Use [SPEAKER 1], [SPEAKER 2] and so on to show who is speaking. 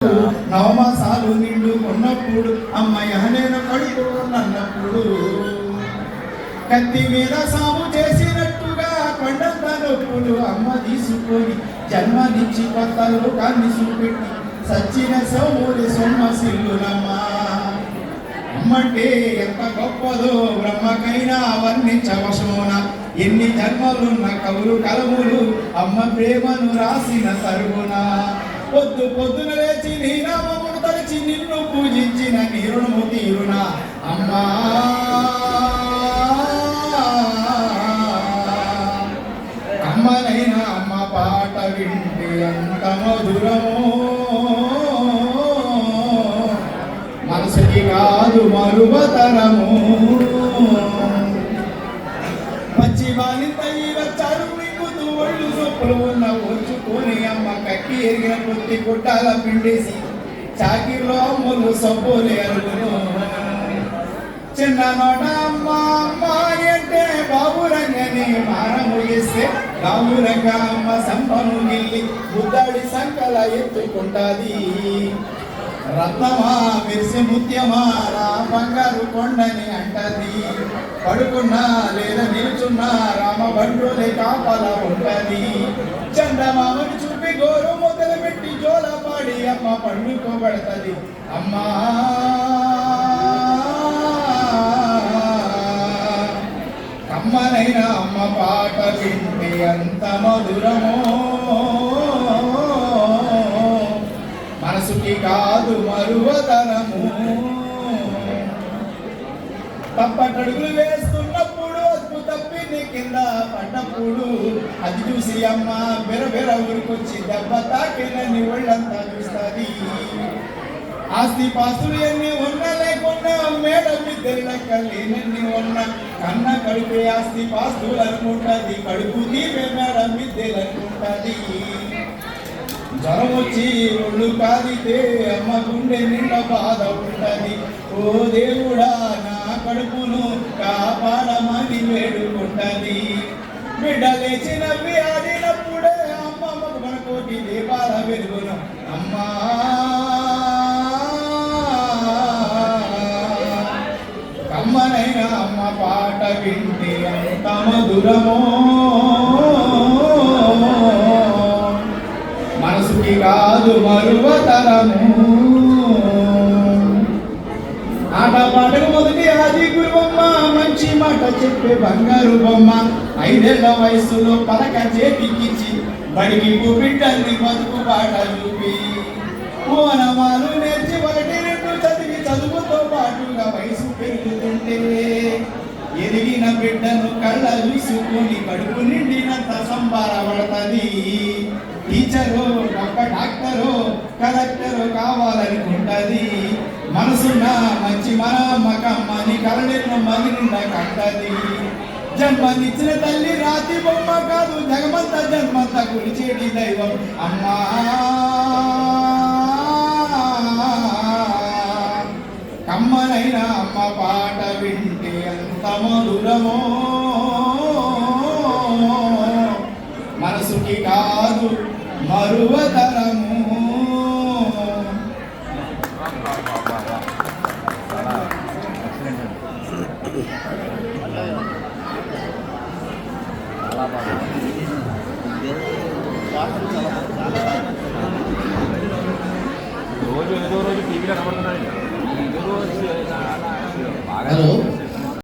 [SPEAKER 1] నవమాసాలు నిండు ఉన్నప్పుడు అమ్మయ్య నేను కడుపు నన్నప్పుడు కత్తి మీద సాము చేసినట్టుగా కొండంత నొప్పులు అమ్మ తీసుకొని జన్మనిచ్చి కొత్త లోకాన్ని చూపెట్టి సచ్చిన సోమూరి సొమ్మసిల్లునమ్మా. అమ్మంటే ఎంత గొప్పదో బ్రహ్మకైనా వర్ణించవశమున ఎన్ని జన్మలున్న కవులు కలములు అమ్మ ప్రేమను రాసిన తరుగున. పొద్దు పొద్దున లేచి నీ నామమును తలచి నిన్ను పూజించిన నీ రుణము తీరున అమ్మా. అమ్మనైనా అమ్మ పాట వింటే ఎంత మధురమో మనసుకి కాదు మరువతరము. పచ్చి బాలింత వచ్చారు మింగుతూ ఒళ్ళు సొప్పులు ఉన్న వచ్చుకొని అమ్మ కక్కి ఎరిగిన కొద్ది గుట్టాల పిండేసి చాకిలో అమ్ములు సబ్బులు ఎరుగును. చిన్న నోట అమ్మ అమ్మ అంటే బాబురంగని మానము వేస్తే బాబురంగా అమ్మ సంపను గిల్లి బుద్ధడి సంకల ఎత్తుకుంటాది. రత్నమా మెరిసి ముత్యమా రా బంగారు కొండని అంటది. పడుకున్నా లేదా నిల్చున్నా రామ బండ్రులే కాపల ఉంటది. చందమామని చూపి గోరు మొదలు పెట్టి జోల పాడి అమ్మ పండుకోబడతది. అమ్మా అమ్మనైనా అమ్మ పాట వింటే అంత మధురమో మనసుకి కాదు మరువతరము. తప్పటడుగులు వేస్తున్నప్పుడు అద్భుత తప్పిని కింద పడ్డప్పుడు అది చూసి అమ్మ బెరబెర ఊరికొచ్చి దెబ్బ తాకినని ఒళ్ళంతా చూస్తుంది. ఆస్తి పాస్తులు ఎన్ని ఉన్నా లేకున్నా మేడ మిద్దెలు లెక్కలేనన్ని ఉన్నా కన్న కడుపే ఆస్తి పాస్తులు అనుకుంటుంది. కడుపు తీపే మేడ మిద్దెలు అనుకుంటుంది. జ్వరం వచ్చి ఒళ్ళు కాదితే అమ్మ గుండె నిండా బాధ ఉంటుంది. ఓ దేవుడా నా కడుపును కాపాడమని వేడుకుంటుంది. బిడ్డ లేచి నవ్వి ఆడినప్పుడే అమ్మ మన కోటి దీపాల వెలుగును. అమ్మా అమ్మనైనా అమ్మ పాట వింటే ఎంత మధురమో మనసుకి కాదు మరువతరము. ఆట పాటకు మొదటి ఆది గురువమ్మ మంచి మాట చెప్పే బంగారు బొమ్మ. 5 ఏళ్ల వయసులో పలక చేతికిచ్చి బడికి బిడ్డల్ని బతుకు బాట చూపి ఓనమాలు నేర్చి 1, 2 చదివి చదువుతో పాటుగా వయసు పెరుగుతుంటే ఎదిగిన బిడ్డను కళ్ళ చూసుకొని కడుపు నిండినంత సంబారపడుతుంది. టీచరు ఒక డాక్టరు కలెక్టరు కావాలనుకుంటుంది. మనసున్న మంచి మన అమ్మకమ్మని కలనెన్నో మంది నిండా కంటది. జన్మనిచ్చిన తల్లి రాతి బొమ్మ కాదు జగమంత జన్మంత కొలిచేటి దైవం అమ్మా. కమ్మనైనా అమ్మ పాట వింటే ఎంత మధురమో మనసుకి కాదు మరువతరము.
[SPEAKER 2] రోజు ఏదో రోజు టీవీలో కనబడుతున్నాయి.
[SPEAKER 1] హలో